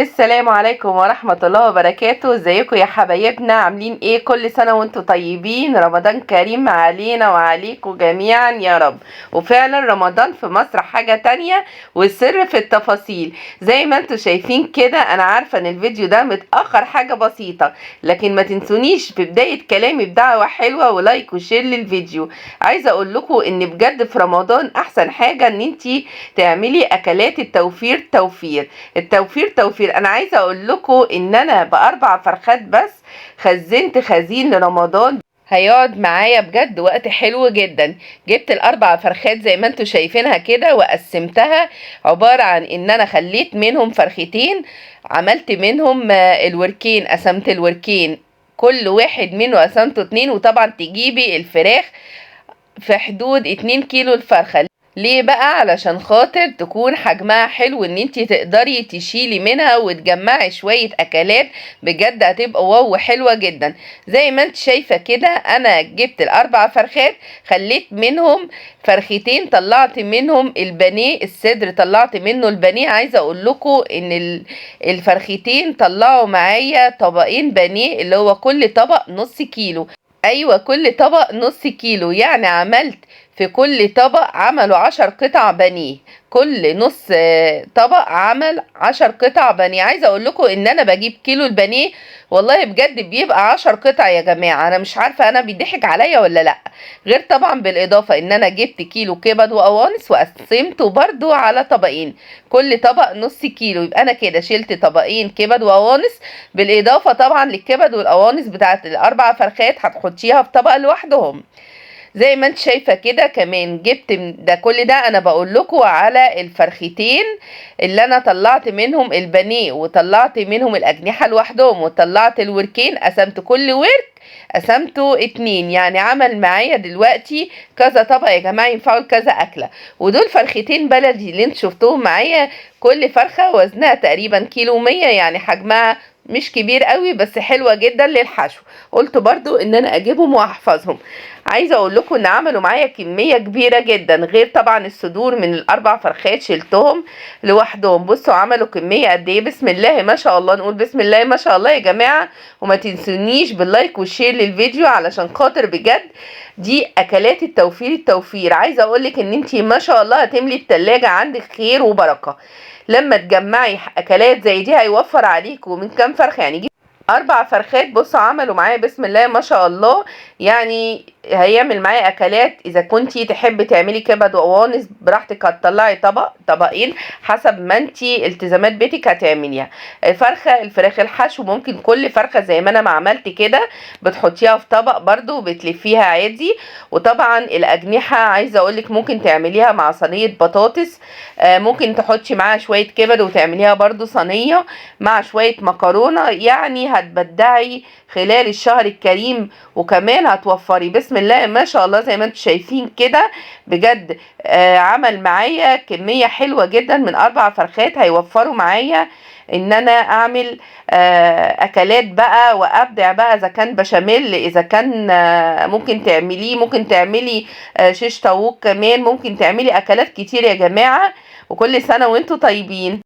السلام عليكم ورحمة الله وبركاته. ازيكم يا حبايبنا؟ عاملين ايه؟ كل سنة وانتم طيبين. رمضان كريم علينا وعليكم جميعا يا رب. وفعلا رمضان في مصر حاجة تانية والسر في التفاصيل. زي ما انتم شايفين كده، انا عارفة ان الفيديو ده متأخر حاجة بسيطة، لكن ما تنسونيش في بداية كلامي بدعوة حلوة ولايك وشير للفيديو. عايزة اقول لكم ان بجد في رمضان احسن حاجة ان انتي تعملي اكلات التوفير. التوفير انا عايزه اقول لكم ان انا ب4 فرخات بس خزنت خزين لرمضان هيقعد معايا بجد وقت حلو جدا. جبت ال4 فرخات زي ما انتم شايفينها كده وقسمتها، عباره عن ان انا خليت منهم فرختين، عملت منهم الوركين، قسمت الوركين كل واحد منه قسمته 2. وطبعا تجيبي الفراخ في حدود 2 كيلو الفرخه. ليه بقى؟ علشان خاطر تكون حجمها حلو ان انتي تقدري تشيلي منها وتجمعي شوية اكلات بجد هتبقى واو حلوة جدا. زي ما انت شايفة كده، انا جبت ال4 فرخات، خليت منهم فرختين، طلعت منهم البانيه الصدر، طلعت منه البانيه. عايزة اقول لكم ان الفرختين طلعوا معايا طبقين بانيه، اللي هو كل طبق نص كيلو. ايوه، كل طبق نص كيلو، يعني عملت في كل طبق عملوا 10 قطع بانيه. كل نص طبق عمل 10 قطع بانيه. عايزه اقول لكم ان انا بجيب كيلو البانيه والله بجد بيبقى 10 قطع يا جماعه. انا مش عارفه انا بيضحك عليا ولا لا. غير طبعا بالاضافه ان انا جبت كيلو كبد وقوانص وقسمته برده على طبقين، كل طبق نص كيلو. يبقى انا كده شلت طبقين كبد وقوانص، بالاضافه طبعا للكبد والقوانص بتاعت ال4 فرخات هتحطيها في طبق لوحدهم. زي ما انت شايفه كده. كمان جبت ده، كل ده انا بقول لكم على الفرختين اللي انا طلعت منهم البانيه وطلعت منهم الاجنحه لوحدهم وطلعت الوركين، قسمت كل ورك قسمته 2، يعني عمل معايا دلوقتي كذا طبق يا جماعه ينفعوا لكذا اكله. ودول فرختين بلدي اللي انت شفتوهم معايا، كل فرخه وزنها تقريبا كيلو 100، يعني حجمها مش كبير قوي بس حلوه جدا للحشو. قلت برضو ان انا اجيبهم واحفظهم. عايزه اقول لكم ان عملوا معايا كميه كبيره جدا، غير طبعا الصدور من ال4 فرخات شلتهم لوحدهم. بصوا عملوا كميه قد ايه، بسم الله ما شاء الله. نقول بسم الله ما شاء الله يا جماعه. وما تنسونيش باللايك والشير للفيديو علشان خاطر بجد دي اكلات التوفير. عايزه اقول لك ان انتي ما شاء الله هتملي التلاجة عندك خير وبركه. لما تجمعي اكلات زي دي هيوفر عليكم من كام فرخه، يعني 4 فرخات. بصوا عملوا معايا بسم الله ما شاء الله، يعني هيعمل معايا اكلات. اذا كنتي تحبي تعملي كبد وقوانص براحتك، هتطلعي طبق طبقين حسب ما انتي التزامات بيتك هتعمليها. الفراخ الحشو ممكن كل فرخه زي ما انا ما عملت كده بتحطيها في طبق برضو وبتلفيها عادي. وطبعا الاجنحه عايزه اقولك ممكن تعمليها مع صينيه بطاطس، ممكن تحطي معاها شويه كبد وتعمليها برضو صينيه مع شويه مكرونه، يعني هتبدعي خلال الشهر الكريم وكمان هتوفري بسم الله ما شاء الله. زي ما انتم شايفين كده بجد عمل معايا كمية حلوة جدا من 4 فرخات، هيوفروا معايا ان انا اعمل اكلات بقى وابدع بقى. اذا كان بشاميل، اذا كان ممكن تعملي شيش طاووق، كمان ممكن تعملي اكلات كتير يا جماعة. وكل سنة وانتم طيبين.